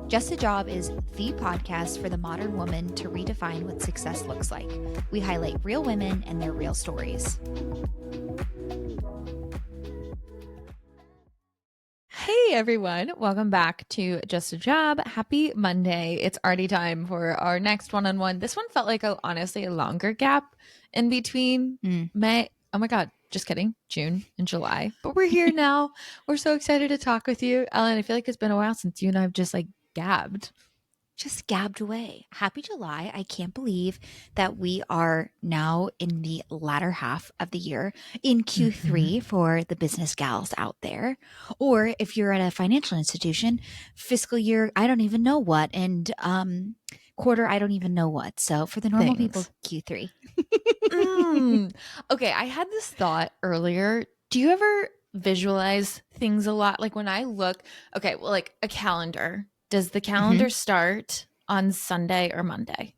Just a Job is the podcast for the modern woman to redefine what success looks like. We highlight real women and their real stories. Hey everyone, welcome back to Just a Job. Happy Monday. It's already time for our next one-on-one. This one felt like honestly a longer gap in between May. Oh my God, just kidding. June and July. But we're here now. We're so excited to talk with you. Ellen, I feel like it's been a while since you and I have just gabbed. Just gabbed away. Happy July. I can't believe that we are now in the latter half of the year in Q3 for the business gals out there. Or if you're at a financial institution, fiscal year, I don't even know what, and quarter, I don't even know what. So for the normal people, Q3. Okay, I had this thought earlier. Do you ever visualize things a lot? Like when I look, okay, well, like a calendar. Does the calendar start on Sunday or Monday?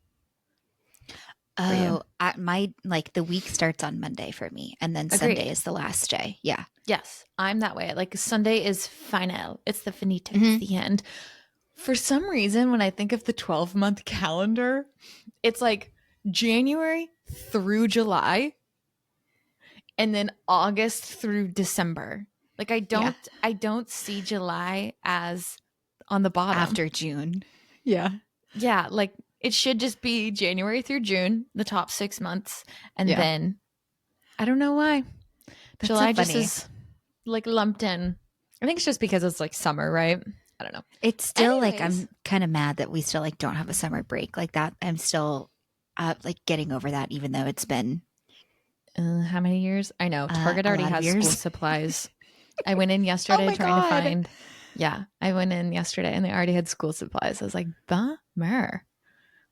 Oh, the week starts on Monday for me, and then Sunday is the last day. Yeah. Yes, I'm that way. Like Sunday is final. It's the finito. It's the end. For some reason, when I think of the 12-month calendar, it's like January through July and then August through December. Like I don't see July as on the bottom. After June. Yeah. Yeah. Like it should just be January through June, the top 6 months. And then I don't know why. That's July so just is lumped in. I think it's just because it's sommer, right? I don't know. It's still I'm kind of mad that we still don't have a summer break like that. I'm still getting over that, even though it's been how many years? I know. Target already has school supplies. I went in yesterday trying to find. Yeah, I went in yesterday and they already had school supplies. I was like, bummer.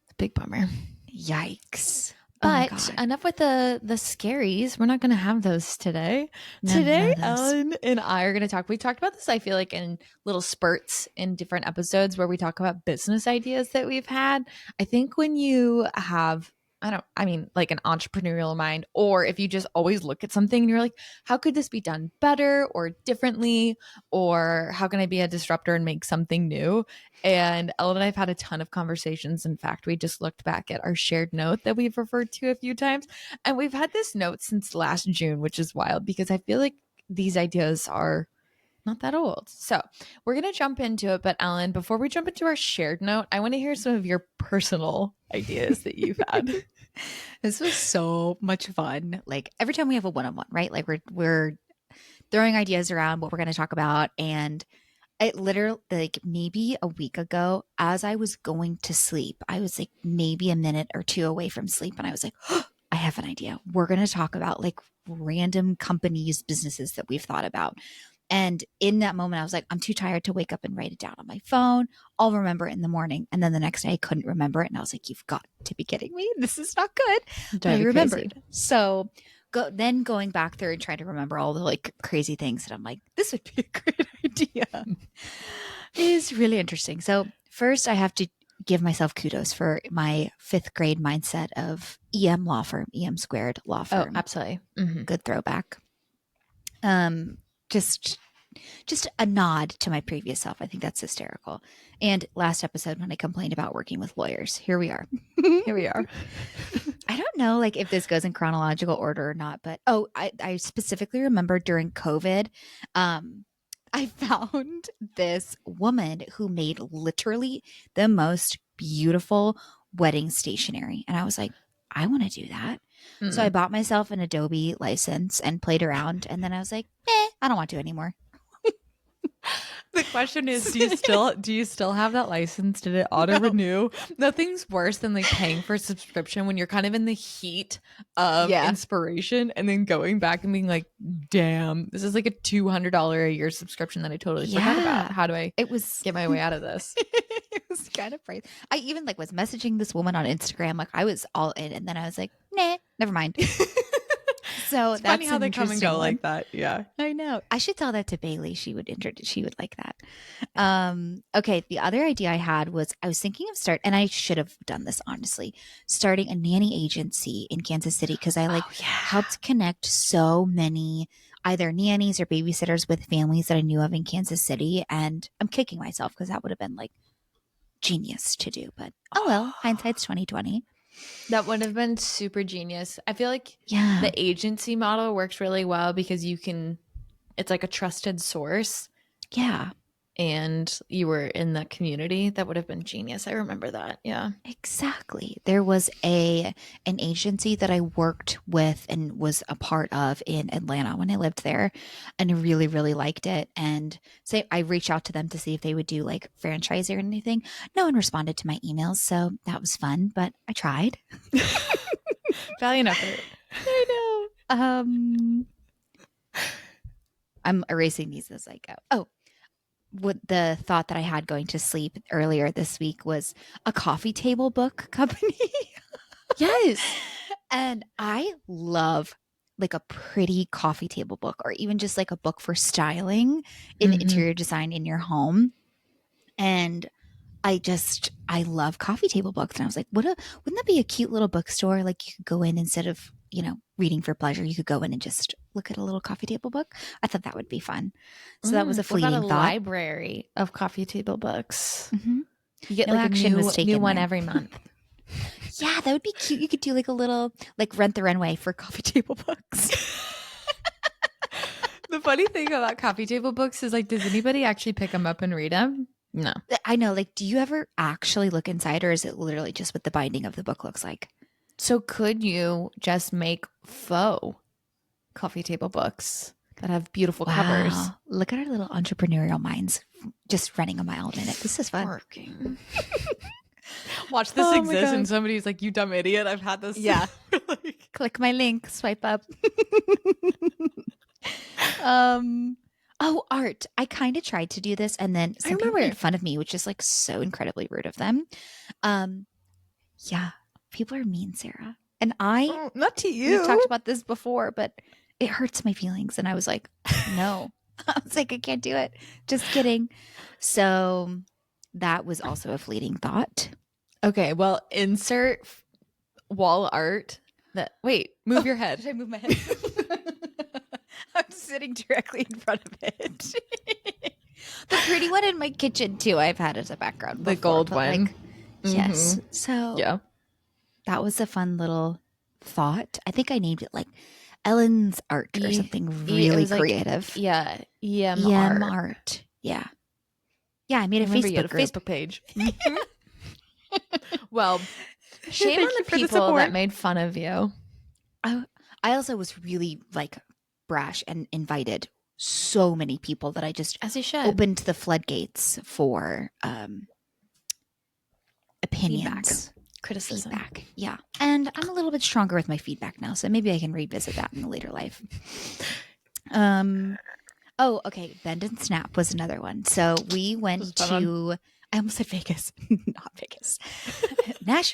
It's a big bummer. Yikes. But enough with the scaries. We're not going to have those today. Today, Ellen and I are going to talk. We talked about this, I feel like, in little spurts in different episodes where we talk about business ideas that we've had. I think when you have an entrepreneurial mind, or if you just always look at something and you're like, how could this be done better or differently? Or how can I be a disruptor and make something new? And Ellen and I have had a ton of conversations. In fact, we just looked back at our shared note that we've referred to a few times. And we've had this note since last June, which is wild because I feel like these ideas are not that old. So we're going to jump into it. But Ellen, before we jump into our shared note, I want to hear some of your personal ideas that you've had. This was so much fun. Like every time we have a one-on-one, right? Like we're throwing ideas around what we're going to talk about. And it literally maybe a week ago, as I was going to sleep, I was maybe a minute or two away from sleep. And I was like, oh, I have an idea. We're going to talk about random companies, businesses that we've thought about. And in that moment, I was like, I'm too tired to wake up and write it down on my phone. I'll remember it in the morning. And then the next day I couldn't remember it. And I was like, you've got to be kidding me. This is not good. But I remembered. Crazy. So going back through and trying to remember all the crazy things that I'm like, this would be a great idea. Is really interesting. So first I have to give myself kudos for my 5th grade mindset of EM law firm, EM squared law firm. Oh, absolutely. Good throwback. Just a nod to my previous self. I think that's hysterical. And last episode when I complained about working with lawyers, here we are. Here we are. I don't know if this goes in chronological order or not, but I specifically remember during COVID, I found this woman who made literally the most beautiful wedding stationery. And I was like, I want to do that. So I bought myself an Adobe license and played around. And then I was like, I don't want to anymore. The question is, do you still have that license? Did it auto renew? Nothing's worse than paying for a subscription when you're kind of in the heat of inspiration and then going back and being like, damn, this is a $200 a year subscription that I totally forgot about. How do I get my way out of this? It was kind of crazy. I even was messaging this woman on Instagram. I was all in, and then I was like, nah, never mind. So it's that's funny how they come and go like that. Yeah, I know. I should tell that to Bailey. She would like that. Okay. The other idea I had was I was thinking of and I should have done this honestly, starting a nanny agency in Kansas City because I helped connect so many either nannies or babysitters with families that I knew of in Kansas City, and I'm kicking myself because that would have been genius to do, but oh well, hindsight's 2020. That would have been super genius. I feel like Yeah. the agency model works really well because it's like a trusted source Yeah. and you were in that community. That would have been genius. I remember that. Yeah. Exactly. There was an agency that I worked with and was a part of in Atlanta when I lived there, and I really, really liked it. And so I reached out to them to see if they would do like franchise or anything. No one responded to my emails, so that was fun, but I tried. Valiant effort. I know. I'm erasing these as I go. Oh, what the thought that I had going to sleep earlier this week was a coffee table book company. Yes. And I love like a pretty coffee table book or even just like a book for styling in interior design in your home. And I love coffee table books. And I was like, wouldn't that be a cute little bookstore? Like you could go in instead of, reading for pleasure, you could go in and just look at a little coffee table book. I thought that would be fun. So that was a What about fleeting a thought. library of coffee table books? Mm-hmm. You get No like action a was taken new one there. every month. Yeah, that would be cute. You could do like a little like Rent the Runway for coffee table books. The funny thing about coffee table books is like, does anybody actually pick them up and read them? No. I know. Like, do you ever actually look inside, or is it literally just what the binding of the book looks like? So could you just make faux coffee table books that have beautiful covers? Look at our little entrepreneurial minds just running a mile a minute. This is fun. Working. Watch this exist and somebody's like, you dumb idiot. I've had this. Yeah. Like, click my link, swipe up. Oh, art. I kind of tried to do this and then some people made fun of me, which is like so incredibly rude of them. Yeah, people are mean, Sarah. And not to you. We've talked about this before, but it hurts my feelings. And I was like, no. I was like, I can't do it. Just kidding. So that was also a fleeting thought. Okay, well, insert wall art. Move your head. Should I move my head? I'm sitting directly in front of it. The pretty one in my kitchen too. I've had as a background. The gold one. Like, yes. So yeah, that was a fun little thought. I think I named it like Ellen's art or something really creative. Like, EM art. Yeah. Yeah, I made a Facebook page. Well, shame on the people that made fun of you. I also was really like brash and invited so many people that I just as you should opened the floodgates for opinions, criticism, feedback. Yeah, and I'm a little bit stronger with my feedback now, so maybe I can revisit that in a later life. Oh, okay. Bend and Snap was another one. So we went to. I almost said Vegas, not Vegas,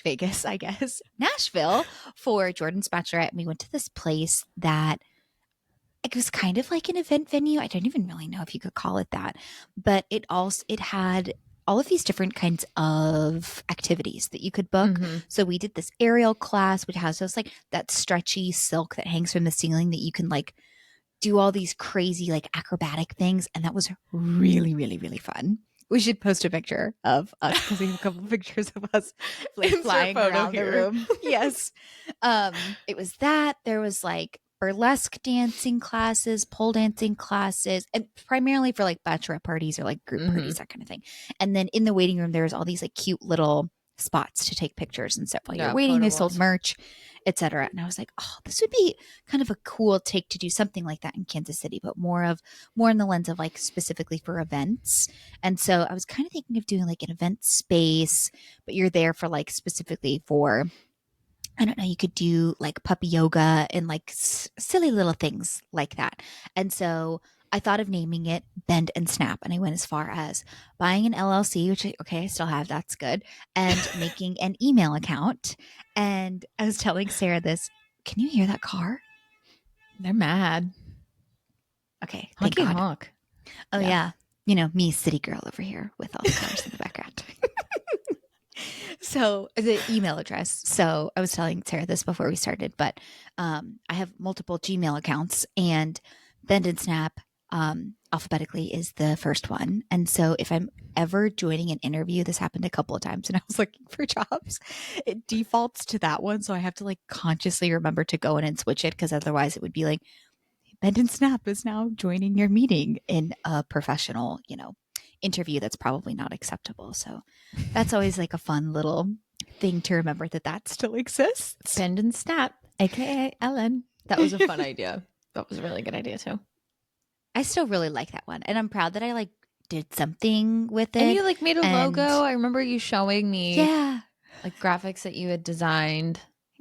Vegas, I guess, Nashville for Jordan's bachelorette. And we went to this place that it was kind of like an event venue. I don't even really know if you could call it that, but it had all of these different kinds of activities that you could book. So we did this aerial class, which has those like that stretchy silk that hangs from the ceiling that you can like do all these crazy like acrobatic things. And that was really, really, really fun. We should post a picture of us because we have a couple of pictures of us like flying around the room. Yes. It was that. There was like burlesque dancing classes, pole dancing classes, and primarily for like bachelorette parties or like group parties, that kind of thing. And then in the waiting room, there was all these like cute little spots to take pictures and stuff while you're waiting. They sold merch, etc. And I was like, oh, this would be kind of a cool take to do something like that in Kansas City, but more in the lens of like specifically for events. And so I was kind of thinking of doing like an event space, but you're there for like specifically for, I don't know, you could do like puppy yoga and like silly little things like that. And so I thought of naming it Bend and Snap. And I went as far as buying an LLC, which I still have. That's good. And making an email account. And I was telling Sarah this. Can you hear that car? They're mad. Okay. Thank God. Honk. Oh, yeah. You know, me, city girl over here with all the cars in the background. So the email address. So I was telling Sarah this before we started, but I have multiple Gmail accounts, and Bend and Snap alphabetically is the first one. And so if I'm ever joining an interview, this happened a couple of times and I was looking for jobs, it defaults to that one. So I have to like consciously remember to go in and switch it because otherwise it would be like, Bend and Snap is now joining your meeting in a professional, interview that's probably not acceptable. So that's always like a fun little thing to remember that still exists. Bend and Snap, aka Ellen. That was a fun idea. That was a really good idea too. I still really like that one. And I'm proud that I like did something with it. And you like made a logo. I remember you showing me like graphics that you had designed.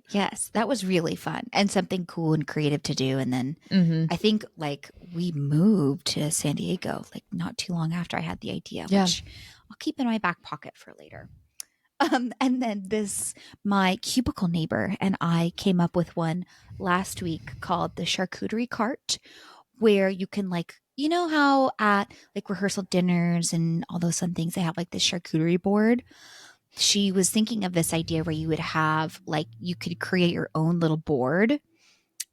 Yes, that was really fun and something cool and creative to do. And then I think like we moved to San Diego like not too long after I had the idea, which I'll keep in my back pocket for later. And then my cubicle neighbor and I came up with one last week called the charcuterie cart, where you can like, you know how at like rehearsal dinners and all those fun things, they have like this charcuterie board. She was thinking of this idea where you would have like, you could create your own little board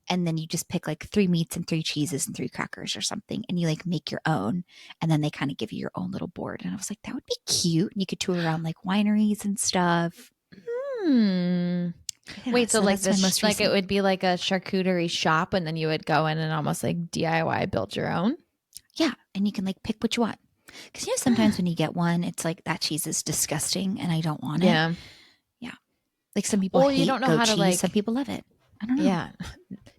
and then you just pick like 3 meats and 3 cheeses and 3 crackers or something. And you like make your own. And then they kind of give you your own little board. And I was like, that would be cute. And you could tour around like wineries and stuff. Yeah, wait, so like this, like it would be like a charcuterie shop and then you would go in and almost like DIY build your own? Yeah. And you can like pick what you want. Because sometimes when you get one, it's like that cheese is disgusting and I don't want it. Yeah. Like some people hate you don't know goat how to cheese. Like, some people love it. I don't know. Yeah.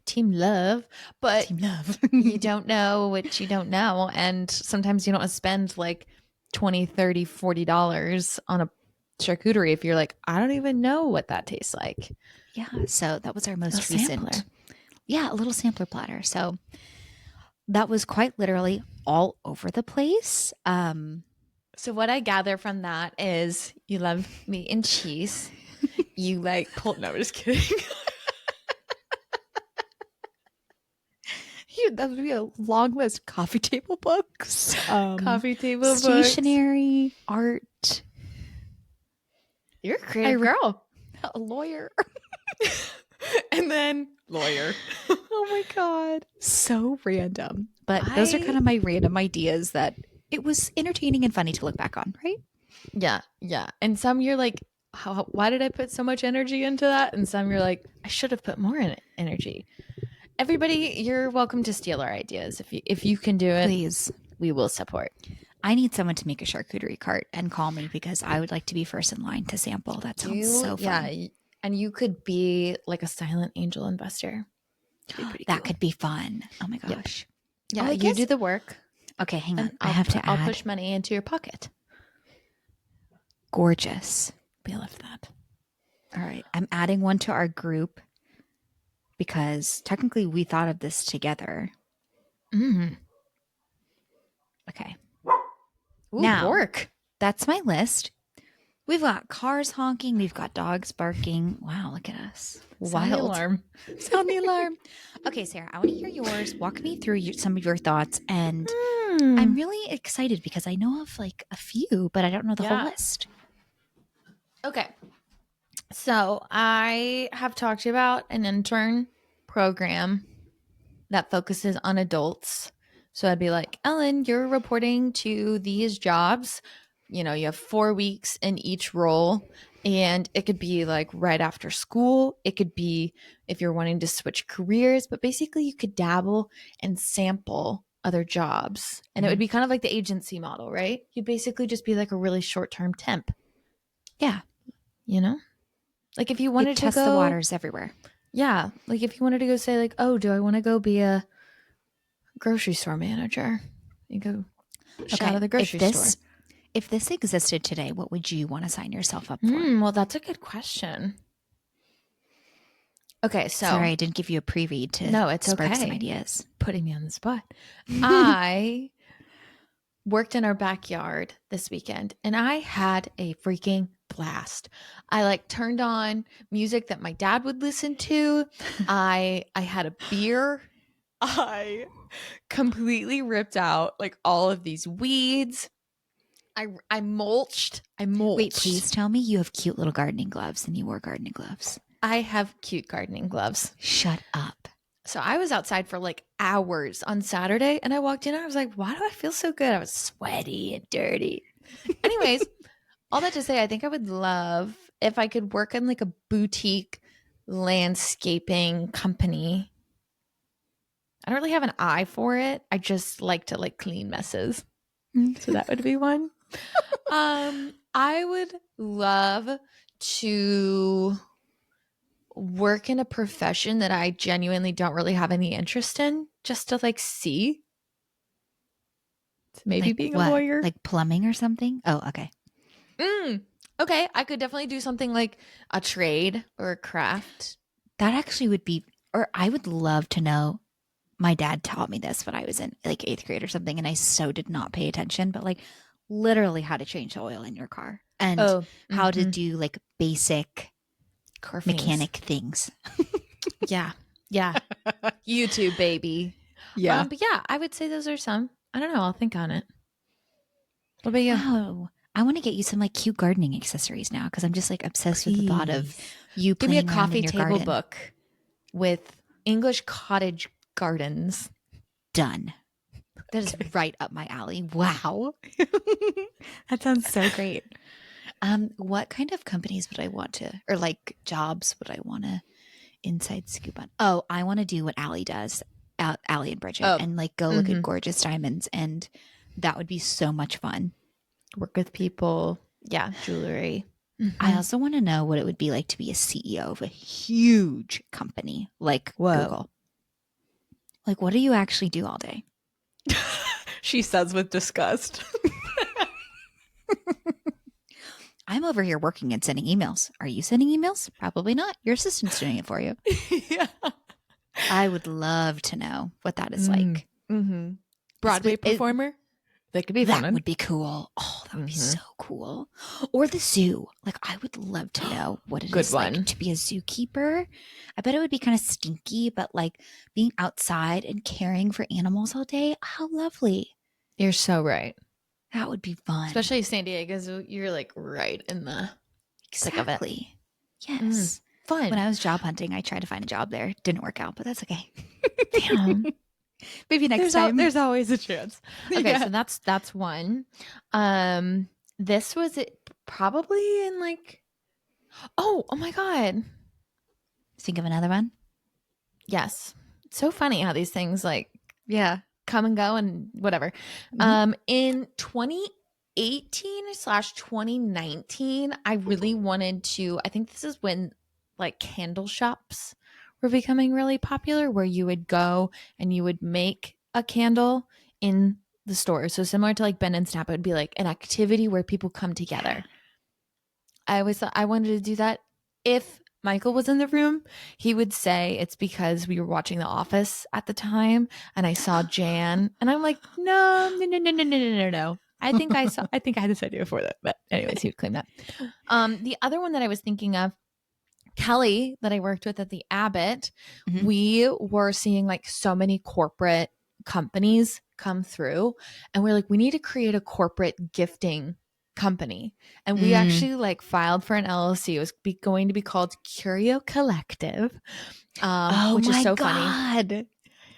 Team love. But Team love. You don't know what you don't know. And sometimes you don't want to spend like $20, $30, $40 on a charcuterie if you're like, I don't even know what that tastes like. Yeah. So that was our most recent. Sampler. Yeah, a little sampler platter. So that was quite literally all over the place. So what I gather from that is you love meat and cheese. You like no, I'm just kidding. That would be a long list. Coffee table books. Coffee table stationery, books. Art. You're a creative girl. A lawyer. And then lawyer. Oh my God. So random. But those are kind of my random ideas that it was entertaining and funny to look back on, right? Yeah. Yeah. And some you're like, why did I put so much energy into that? And some you're like, I should have put more energy. Everybody, you're welcome to steal our ideas. If you can do it, please, we will support. I need someone to make a charcuterie cart and call me because I would like to be first in line to sample. That sounds so fun. Yeah, and you could be like a silent angel investor. That could be fun. Oh my gosh. Yeah, you do the work. Okay, hang on. I'll push money into your pocket. Gorgeous. We love that. All right. I'm adding one to our group because technically we thought of this together. Okay. Ooh, now, work. That's my list. We've got cars honking. We've got dogs barking. Wow, look at us. Sound the alarm. Sound the alarm. Okay, Sarah, I want to hear yours. Walk me through some of your thoughts. And I'm really excited because I know of like a few, but I don't know the whole list. Okay. So I have talked to you about an intern program that focuses on adults. So I'd be like, Ellen, you're reporting to these jobs. You know, you have 4 weeks in each role. And it could be like right after school. It could be if you're wanting to switch careers. But basically, you could dabble and sample other jobs. And it would be kind of like the agency model, right? You'd basically just be like a really short-term temp. Yeah. You know? Like if you wanted to test the waters everywhere. Yeah. Like if you wanted to go say like, oh, do I want to go be a grocery store manager? You go out of the grocery store. If this existed today, what would you want to sign yourself up for? Well, that's a good question. Okay, so sorry, I didn't give you a pre-read to spark some ideas. Putting me on the spot. I worked in our backyard this weekend and I had a freaking blast. I like turned on music that my dad would listen to. I had a beer. I completely ripped out like all of these weeds. I mulched. Wait, please tell me you have cute little gardening gloves and you wore gardening gloves. I have cute gardening gloves. Shut up. So I was outside for like hours on Saturday and I walked in and I was like, why do I feel so good? I was sweaty and dirty. Anyways, all that to say, I think I would love if I could work in like a boutique landscaping company. I don't really have an eye for it. I just like to like clean messes. So that would be one. I would love to work in a profession that I genuinely don't really have any interest in, just to like see. Maybe Like being a what? lawyer. Like plumbing or something? Oh, okay. Okay, I could definitely do something like a trade or a craft. That actually would be, or I would love to know. My dad taught me this when I was in like eighth grade or something, and I so did not pay attention, but like literally how to change the oil in your car and Oh, how to do like basic car things. mechanic things. Yeah, yeah. YouTube, baby. Yeah. But yeah, I would say those are some. I don't know. I'll think on it. What about you? Wow. I want to get you some like cute gardening accessories now because I'm just like obsessed with the thought of Please you give me a playing around in coffee your table garden. book with English cottage gardens. Done. That is right up my alley. Wow. That sounds so great. What kind of companies would I want to, or like jobs would I want to inside scoop on? Oh, I want to do what Allie does, Allie and Bridget, Oh, and like go look at mm-hmm. gorgeous diamonds, and that would be so much fun. Work with people. Yeah, jewelry. I Mm-hmm. also want to know what it would be like to be a CEO of a huge company like Whoa. Google. Like, what do you actually do all day? She says with disgust. I'm over here working and sending emails. Are you sending emails? Probably not. Your assistant's doing it for you. Yeah. I would love to know what that is like. Mm-hmm. Broadway performer. That could be That fun. would be cool. Oh, that would be so cool. Or the zoo. Like, I would love to know what it Good is one. like to be a zookeeper. I bet it would be kind of stinky, but like being outside and caring for animals all day, how lovely. You're so right. That would be fun. Especially San Diego, you're like right in the thick of it. Exactly. Yes. Fun. When I was job hunting, I tried to find a job there. Didn't work out, but that's okay. Damn. Maybe next time. There's always a chance. Okay, Yeah. so that's one. This was it probably in like oh my God. Think of another one. Yes. It's so funny how these things like Yeah. come and go and whatever. Mhm. In 2018 slash 2019, I really wanted to, I think this is when like candle shops were becoming really popular, where you would go and you would make a candle in the store. So similar to like Ben and Snap, it would be like an activity where people come together. I always thought I wanted to do that. If Michael was in the room, he would say it's because we were watching The Office at the time and I saw Jan and I'm like, no. I think I had this idea before that. But anyways, he would claim that. The other one that I was thinking of, Kelly, that I worked with at the Abbott, Mhm. we were seeing like so many corporate companies come through and we're like, we need to create a corporate gifting company. And we actually like filed for an LLC. It was going to be called Curio Collective, Oh which is my so God. funny.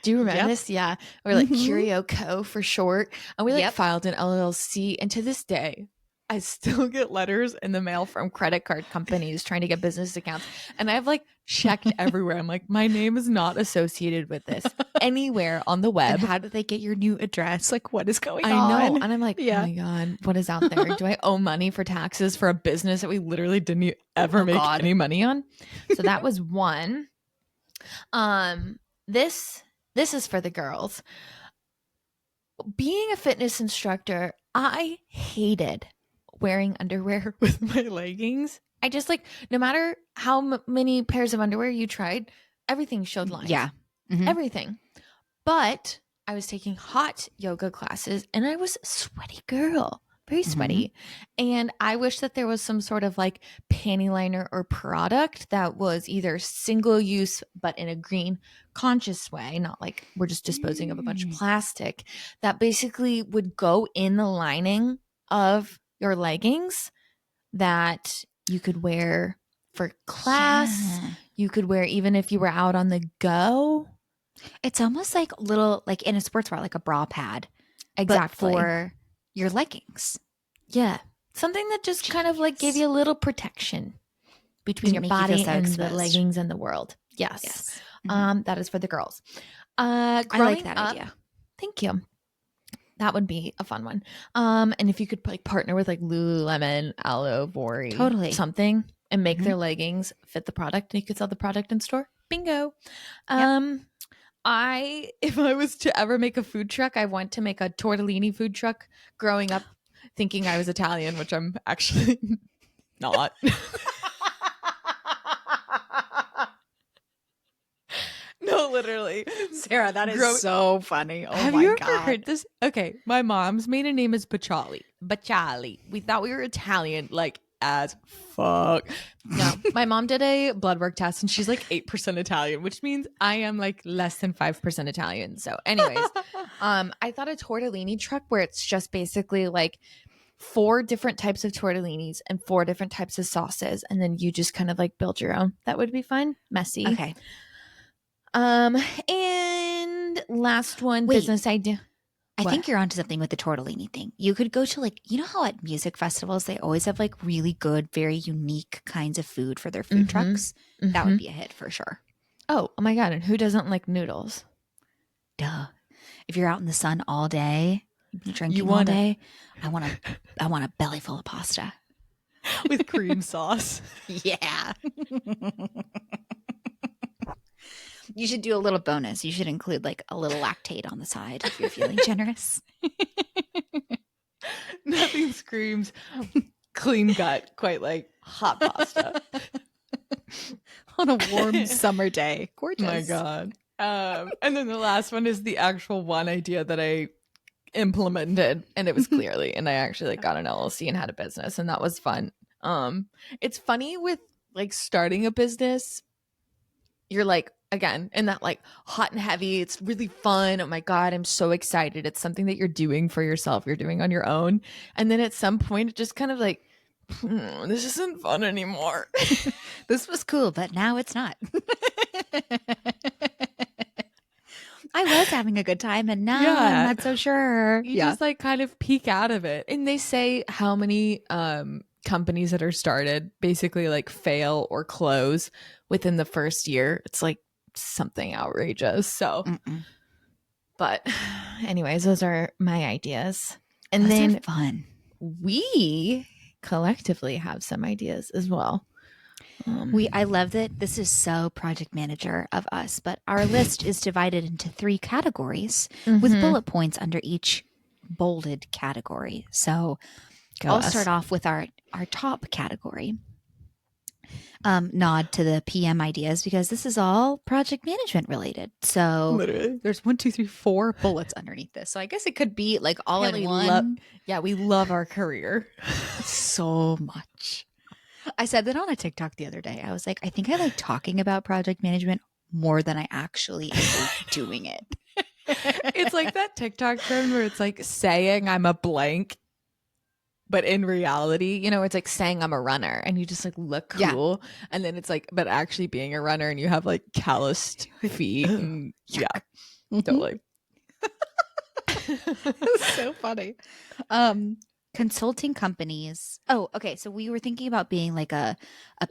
Do you remember Yep. this? Yeah. Or like Mhm. Curio Co for short. And we like Yep. filed an LLC. And to this day, I still get letters in the mail from credit card companies trying to get business accounts. And I've like checked everywhere. I'm like, my name is not associated with this anywhere on the web. And how did they get your new address? Like, what is going on? I know. And I'm like, Yeah. oh my God, what is out there? Do I owe money for taxes for a business that we literally didn't ever Oh, make God. any money on? So that was one. This is for the girls. Being a fitness instructor, I hated wearing underwear with my leggings. I just like, no matter how many pairs of underwear you tried, everything showed lines. Yeah. Mhm. Everything. But I was taking hot yoga classes and I was a sweaty girl, very sweaty. And I wish that there was some sort of like panty liner or product that was either single use, but in a green conscious way, not like we're just disposing of a bunch of plastic, that basically would go in the lining of your leggings that you could wear for class. Yeah. You could wear even if you were out on the go. It's almost like little, like in a sports bra, like a bra pad, but Exactly. for your leggings. Yeah. Something that just kind of like gave Genius. you a little protection between Didn't your make you feel body so and the exposed. leggings and the world. Yes. Yes. Hmm. That is for the girls. I like Growing that up, idea. thank you. That would be a fun one. And if you could like partner with like Lululemon, Aloe, Vori, Totally. something, and make Hmm. their leggings fit the product, and you could sell the product in store. Bingo. Yep. Um, if I was to ever make a food truck, I want to make a tortellini food truck. Growing up, thinking I was Italian, which I'm actually not. No, literally. Sarah, that is Grow so funny. Oh Have my you ever God. heard this? Okay, my mom's maiden name is Bacciali. Bacciali. We thought we were Italian, like as fuck. No, my mom did a blood work test and she's like 8% Italian, which means I am like less than 5% Italian. So, anyways, I thought a tortellini truck where it's just basically like four different types of tortellinis and four different types of sauces, and then you just kind of like build your own. That would be fun. Messy. Okay. And last one, Wait, business idea. I What? think you're onto something with the tortellini thing. You could go to like, you know how at music festivals they always have like really good, very unique kinds of food for their food Mm-hmm. trucks? That Mm-hmm. would be a hit for sure. Oh my God. And who doesn't like noodles? Duh. If you're out in the sun all day, You drinking all want to day, I want a belly full of pasta. with cream sauce. Yeah. You should do a little bonus. You should include like a little lactate on the side if you're feeling generous. Nothing screams clean gut quite like hot pasta. On a warm summer day. My Gorgeous. God. And then the last one is the actual one idea that I implemented, and it was clearly, and I actually like got an LLC and had a business, and that was fun. It's funny with like starting a business, you're like again in that like hot and heavy, it's really fun, oh my God, I'm so excited, it's something that you're doing for yourself, you're doing on your own, and then at some point it just kind of like this isn't fun anymore. This was cool, but now it's not. I was having a good time and now I'm Yeah, not so sure. you Yeah. just like kind of peek out of it, and they say how many companies that are started basically like fail or close within the first year. It's like something outrageous. So Mm-mm. but anyways, those are my ideas. And Those are then fun. we collectively have some ideas as well. I love that this is so project manager of us, but our list is divided into 3 categories with mhm. bullet points under each bolded category. So Go I'll start us. off with our top category. Nod to the PM ideas because this is all project management related. So Literally. there's 1, 2, 3, 4 bullets underneath this. So I guess it could be like all in Apparently love, one. yeah, we love our career. So much. I said that on a TikTok the other day. I was like, I think I like talking about project management more than I actually enjoy doing it. It's like that TikTok trend where it's like saying I'm a blank, but in reality, you know, it's like saying I'm a runner and you just like look Yeah. cool. And then it's like, but actually being a runner and you have like calloused feet. And yeah, Mhm. totally. It's so funny. Consulting companies. Oh, okay. So we were thinking about being like a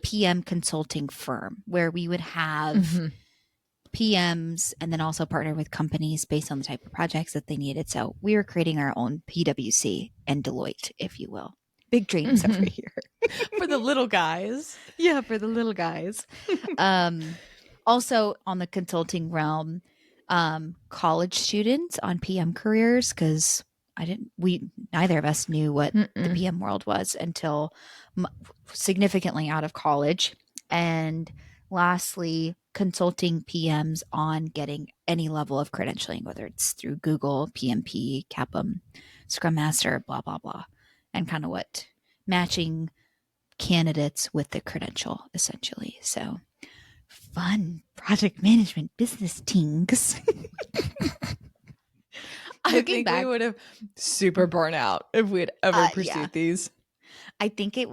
PM consulting firm where we would have Mhm. PMs and then also partner with companies based on the type of projects that they needed. So we were creating our own PwC and Deloitte, if you will. Big dreams over Mhm. here. For the little guys. Yeah, for the little guys. Also on the consulting realm, college students on PM careers, because we neither of us knew what the Mm-mm. PM world was until significantly out of college. And lastly, consulting PMs on getting any level of credentialing, whether it's through Google, PMP, CAPM, Scrum Master, blah, blah, blah, and kind of what matching candidates with the credential essentially. So fun project management business tings. I Looking think we back, would have super burnt out if we had ever yeah, pursued these. I think it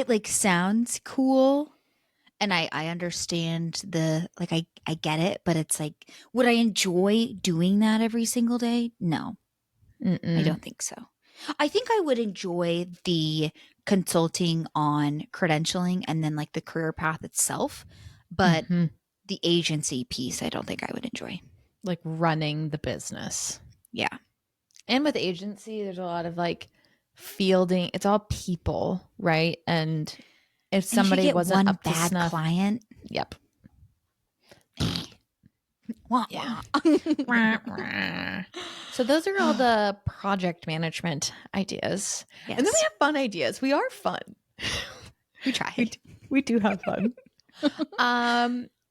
like sounds cool And I understand I get it, but it's like, would I enjoy doing that every single day? No, I Mm-mm. don't think so. I think I would enjoy the consulting on credentialing and then like the career path itself, but Mm-hmm. the agency piece, I don't think I would enjoy. Like running the business. Yeah. And with agency, there's a lot of like fielding. It's all people, right? And if And if you somebody get wasn't one up to bad snuff, client, yep. wah, Yeah. wah. So those are all the project management ideas. And then we Yes, have fun ideas. We are fun. we try. We do have fun.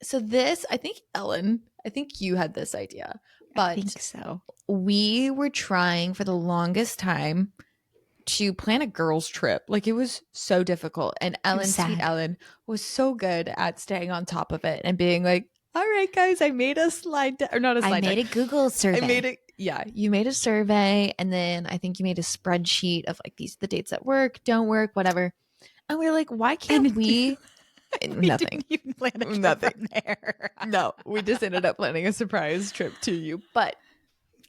So this, I think Ellen, I think you had this idea, I but think so. we were trying for the longest time to plan a girls trip. Like it was so difficult. And It was Ellen, sweet sad. Ellen, was so good at staying on top of it and being like, all right, guys, I made a slide deck, or not a I slide deck. made a Google I made survey. it. Yeah, you made a survey, and then I think you made a spreadsheet of like these the dates that work, don't work, whatever. And we were like, why can't And we? we Nothing. didn't even plan a trip Nothing. from there. No, we just ended up planning a surprise trip to you. But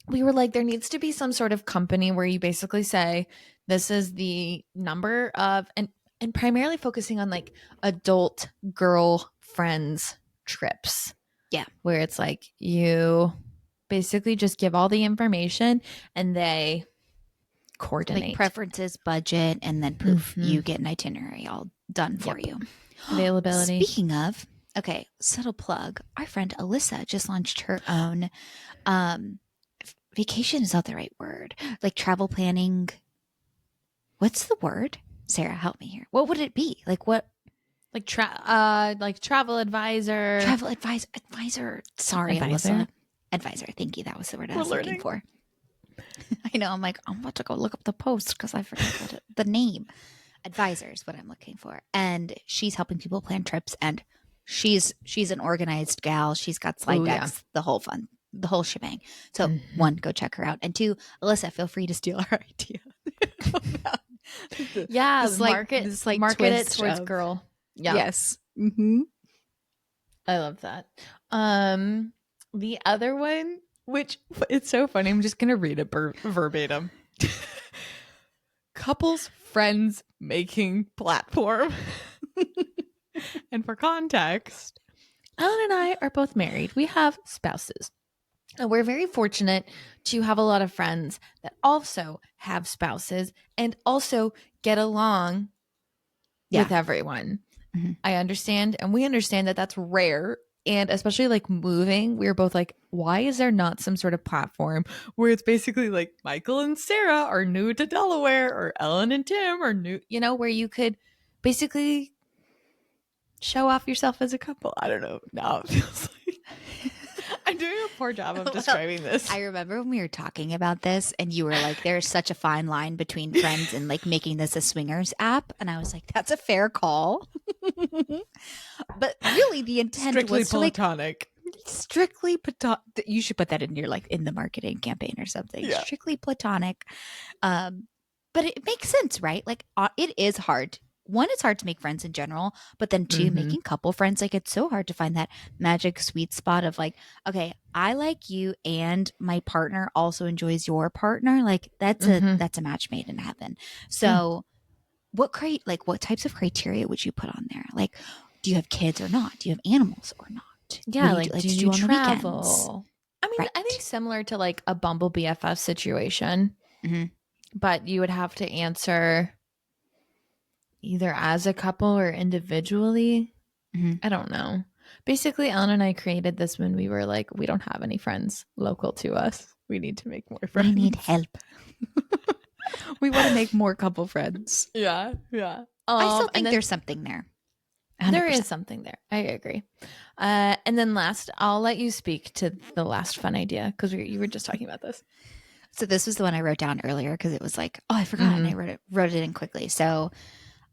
we were like, there needs to be some sort of company where you basically say, this is the number of, and primarily focusing on like adult girl friends trips. Yeah. Where it's like you basically just give all the information and they coordinate. Like preferences, budget, and then poof, Mhm. you get an itinerary all done for Yep. you. Availability. Speaking of, okay, subtle plug. Our friend Alyssa just launched her own vacation is not the right word. Like travel planning. What's the word? Sarah, help me here. What would it be? Like what? Like travel advisor. Travel advisor. Sorry, Advisor? Alyssa. Advisor. Thank you. That was the word I was looking learning. for. I know. I'm like, I'm about to go look up the post because I forgot the name. Advisor is what I'm looking for. And she's helping people plan trips, and she's an organized gal. She's got slide Ooh, yeah. decks, the whole fun, the whole shebang. So Mhm. one, go check her out. And two, Alyssa, feel free to steal our idea. about Yeah, this, market market it twist towards of- girl. Yeah. Yes. Mm-hmm. I love that. The other one, which it's so funny, I'm just gonna read it verbatim. Couples friends making platform. And for context, Ellen and I are both married. We have spouses. And we're very fortunate to have a lot of friends that also have spouses and also get along with everyone. Mhm. I understand, and we understand that that's rare. And especially like moving, we were both like, why is there not some sort of platform where it's basically like Michael and Sarah are new to Delaware, or Ellen and Tim are new, where you could basically show off yourself as a couple. I don't know. Now it feels like I'm doing a poor job of describing this. I remember when we were talking about this and you were like, there's such a fine line between friends and like making this a swingers app. And I was like, that's a fair call. But really the intent Strictly was platonic. strictly platonic. You should put that in your like in the marketing campaign or something. Yeah. Strictly platonic. But it makes sense, right? Like it is hard. One, it's hard to make friends in general, but then 2 Mhm. making couple friends, like it's so hard to find that magic sweet spot of like, okay, I like you and my partner also enjoys your partner. Like that's Mhm. a match made in heaven. So what types of criteria would you put on there? Like, do you have kids or not? Do you have animals or not? Yeah, What do like you do to you do on the weekends? travel? I mean, Right. I think similar to like a Bumble BFF situation, Mhm. but you would have to answer either as a couple or individually. Mhm. I don't know. Basically, Ellen and I created this when we were like, we don't have any friends local to us. We need to make more friends. We need help. We want to make more couple friends. Yeah, yeah. I still And think then there's something there. there 100%. is something there. I agree. And then last, I'll let you speak to the last fun idea because you were just talking about this. So this was the one I wrote down earlier because it was like, oh, I forgot, and I wrote it in quickly. So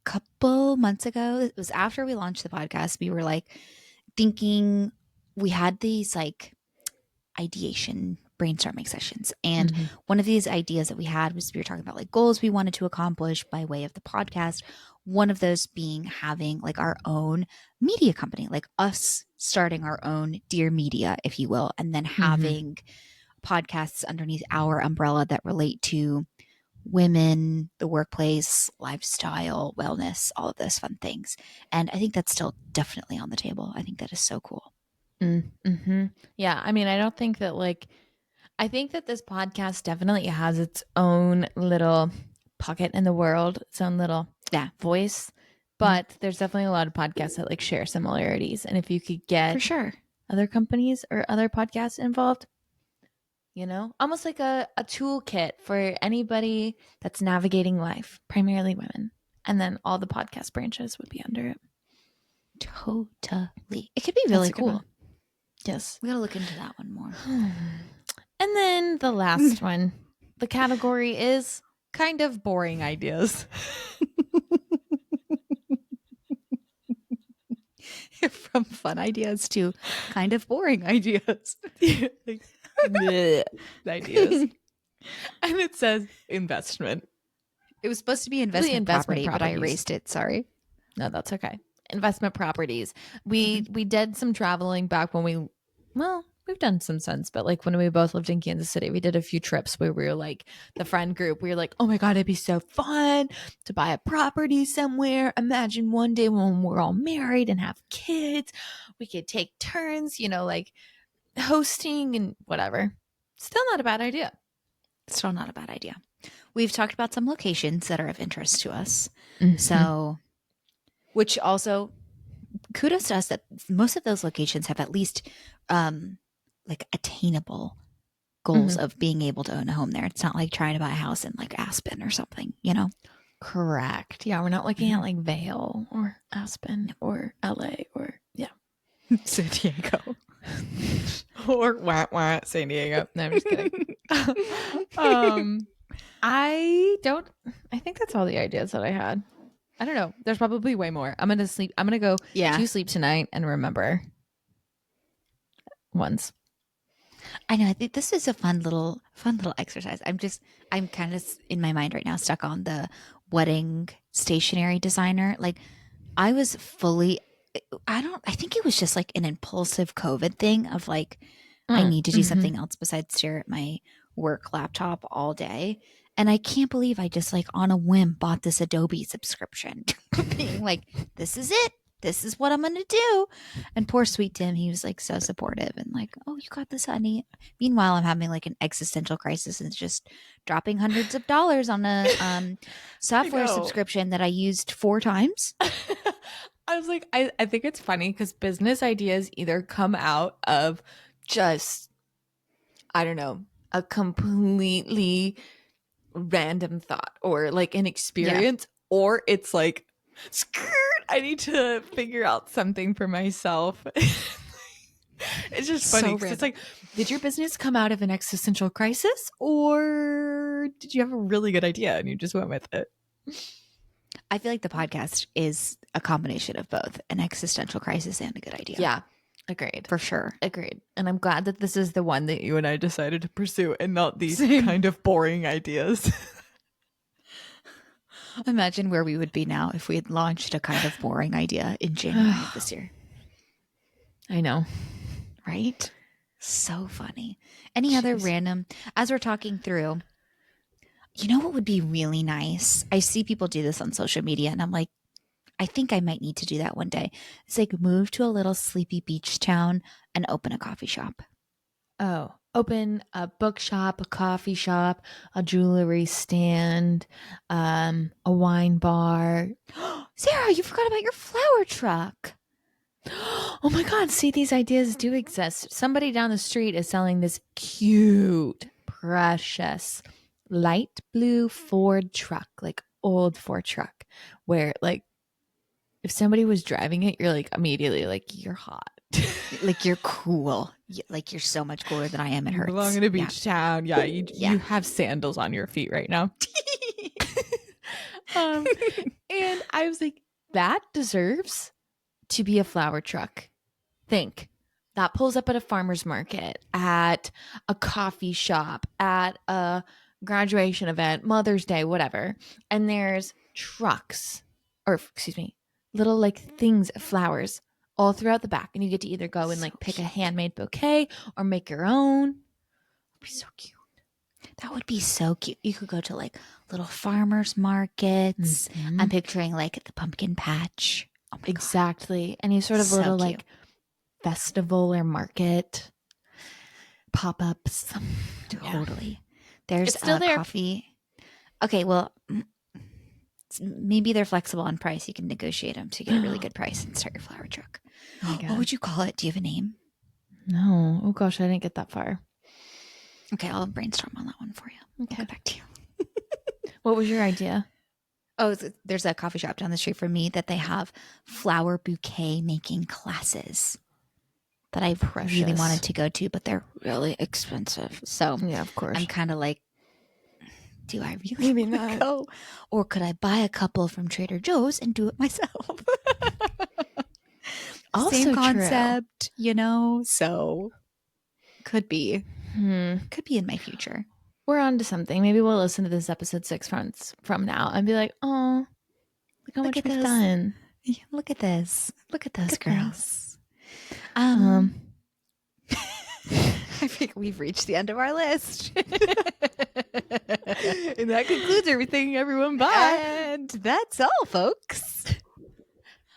a couple months ago, it was after we launched the podcast, we were like thinking we had these like ideation brainstorming sessions, and one of these ideas that we had was we were talking about like goals we wanted to accomplish by way of the podcast. one of those being having like our own media company, like us starting our own Dear Media, if you will, and then having podcasts underneath our umbrella that relate to women, the workplace, lifestyle, wellness, all of those fun things. And I think that's still definitely on the table. I think that is so cool. Mm-hmm. Yeah. I mean, I don't think that I think that this podcast definitely has its own little pocket in the world, its own little voice. But there's definitely a lot of podcasts that like share similarities. And if you could get for sure other companies or other podcasts involved, almost like a toolkit for anybody that's navigating life, primarily women. And then all the podcast branches would be under it. Totally. It could be really cool. One. Yes. We got to look into that one more. And then the last one, the category is kind of boring ideas. From fun ideas to kind of boring ideas. Ideas. And it says investment. It was supposed to be investment property, but I erased it. Sorry. No, that's okay. Investment properties. We did some traveling back when we've done some since, but like when we both lived in Kansas City, we did a few trips where we were like the friend group. We were like, oh my God, it'd be so fun to buy a property somewhere. Imagine one day when we're all married and have kids, we could take turns, like hosting and whatever. Still not a bad idea. Still not a bad idea. We've talked about some locations that are of interest to us. Mm-hmm. So, which also kudos to us that most of those locations have at least like attainable goals of being able to own a home there. It's not like trying to buy a house in like Aspen or something, Correct. Yeah, we're not looking at like Vail or Aspen or LA or San Diego. Or San Diego. No, I'm just kidding. I think that's all the ideas that I had. I don't know. There's probably way more. I'm going to sleep. I'm going to go to sleep tonight and remember ones. I know. I think this is a fun little exercise. I'm kind of in my mind right now stuck on the wedding stationery designer. Like I think it was just like an impulsive COVID thing of like, I need to do something else besides stare at my work laptop all day. And I can't believe I just like on a whim bought this Adobe subscription being like, this is it. This is what I'm going to do. And poor sweet Tim, he was like so supportive and like, oh, you got this, honey. Meanwhile, I'm having like an existential crisis and just dropping hundreds of dollars on a software subscription that I used 4 times. I was like, I think it's funny because business ideas either come out of just, I don't know, a completely random thought or like an experience, or it's like, skirt, I need to figure out something for myself. It's just funny because it's like, did your business come out of an existential crisis or did you have a really good idea and you just went with it? I feel like the podcast is a combination of both an existential crisis and a good idea. Yeah. Agreed. For sure. Agreed. And I'm glad that this is the one that you and I decided to pursue and not these kind of boring ideas. Imagine where we would be now if we had launched a kind of boring idea in January of this year. I know. Right? So funny. Any other random, as we're talking through, you know what would be really nice? I see people do this on social media and I'm like, I think I might need to do that one day. It's like move to a little sleepy beach town and open a coffee shop. Oh, open a bookshop, a coffee shop, a jewelry stand, a wine bar. Sarah, you forgot about your flower truck. Oh my God. See, these ideas do exist. Somebody down the street is selling this cute, precious, light blue Ford truck, like old Ford truck, where like if somebody was driving it, you're like immediately like, you're hot. Like you're cool. Like you're so much cooler than I am. It hurts. You belong in a beach town. Yeah, you have sandals on your feet right now. And I was like, that deserves to be a flower truck. Think that pulls up at a farmer's market, at a coffee shop, at a graduation event, Mother's Day, whatever. And there's trucks or excuse me, little like things, flowers all throughout the back. And you get to either go and like pick a handmade bouquet or make your own. It'd be so cute. That would be so cute. You could go to like little farmers markets. Mm-hmm. I'm picturing like the pumpkin patch. Oh my exactly. God. Any sort of so little cute. like festival or market pop-ups. Totally. There's it's still there. Coffee. Okay, well, maybe they're flexible on price. You can negotiate them to get a really good price and start your flower truck. Oh what would you call it? Do you have a name? No. Oh gosh, I didn't get that far. Okay, I'll brainstorm on that one for you. Okay. I'll get back to you. What was your idea? Oh, there's a coffee shop down the street from me that they have flower bouquet making classes that I really wanted to go to, but they're really expensive. So yeah, of course. I'm kind of like, do I really want to go? Or could I buy a couple from Trader Joe's and do it myself? Also same concept, you know? So could be. Could be in my future. We're on to something. Maybe we'll listen to this episode 6 months from now and be like, oh, look how much we've done. Yeah, look at this. Look at those girls. I think we've reached the end of our list. And that concludes everything, everyone. Bye. And that's all, folks.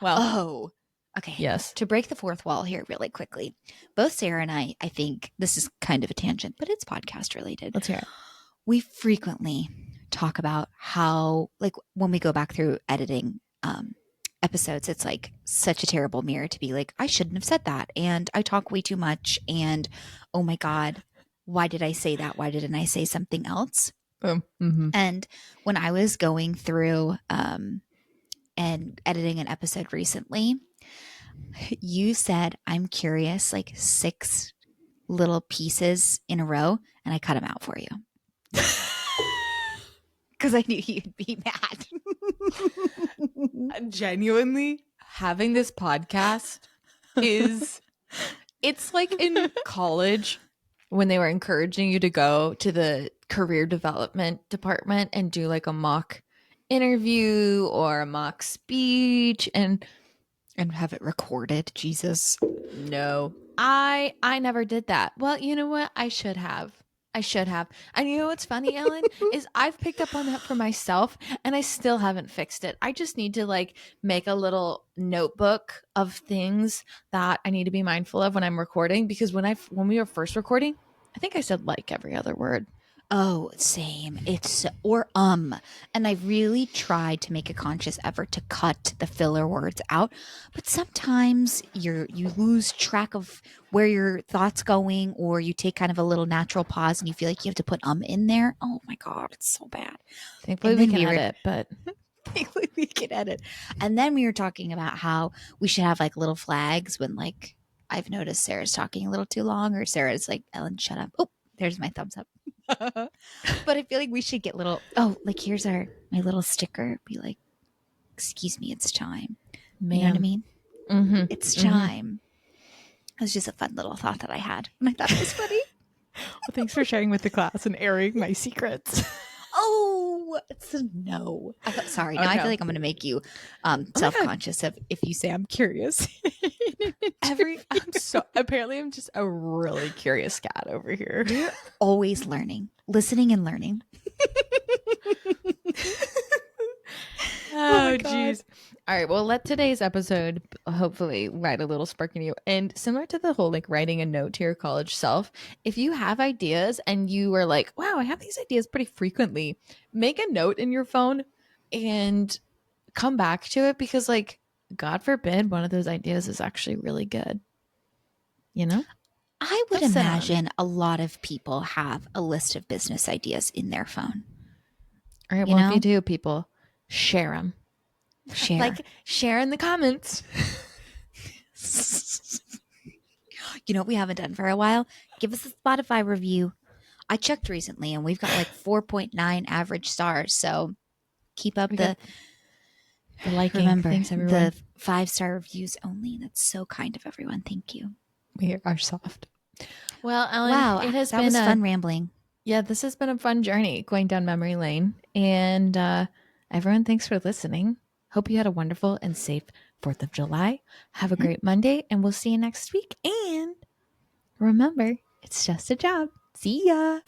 Well, okay. Yes. To break the fourth wall here really quickly, both Sarah and I think this is kind of a tangent, but it's podcast related. Let's hear it. We frequently talk about how, like, when we go back through editing episodes, it's like such a terrible mirror to be like, I shouldn't have said that. And I talk way too much. And oh my God, why did I say that? Why didn't I say something else? And when I was going through and editing an episode recently, you said, I'm curious, like 6 little pieces in a row, and I cut them out for you. Because I knew you'd be mad. Genuinely, having this podcast is, it's like in college when they were encouraging you to go to the career development department and do like a mock interview or a mock speech and have it recorded. Jesus. No, I never did that. Well, you know what? I should have. And you know what's funny, Ellen, is I've picked up on that for myself and I still haven't fixed it. I just need to like make a little notebook of things that I need to be mindful of when I'm recording, because when we were first recording, I think I said like every other word. Oh, same. It's and I really tried to make a conscious effort to cut the filler words out, but sometimes you lose track of where your thoughts going, or you take kind of a little natural pause and you feel like you have to put in there. Oh my God, it's so bad. Thankfully we can edit, but thankfully we can edit. And then we were talking about how we should have like little flags when like I've noticed Sarah's talking a little too long, or Sarah's like, Ellen, shut up. Oh, there's my thumbs up. But I feel like we should get little, like here's my little sticker. Be like, excuse me, it's time. Man. You know what I mean? Mm-hmm. It's time. It was just a fun little thought that I had, and I thought it was funny. Well, thanks for sharing with the class and airing my secrets. Oh, no. Sorry. Now I feel like I'm going to make you self-conscious of if you say I'm curious. Apparently I'm just a really curious cat over here. You're always learning, listening and learning. Oh, jeez. All right. Well, let today's episode hopefully light a little spark in you. And similar to the whole like writing a note to your college self, if you have ideas and you are like, wow, I have these ideas pretty frequently, make a note in your phone and come back to it, because like, God forbid one of those ideas is actually really good. You know? I would imagine a lot of people have a list of business ideas in their phone. All right. Well, if you do, people, share them. Share in the comments. You know what we haven't done for a while? Give us a Spotify review. I checked recently and we've got like 4.9 average stars. So keep up the liking. Remember, thanks, everyone. The 5-star reviews only. That's so kind of everyone. Thank you. We are soft. Well, Ellen, wow, it has been fun rambling. Yeah, this has been a fun journey going down memory lane. And everyone, thanks for listening. Hope you had a wonderful and safe 4th of July. Have a great Monday, and we'll see you next week. And remember, it's just a job. See ya.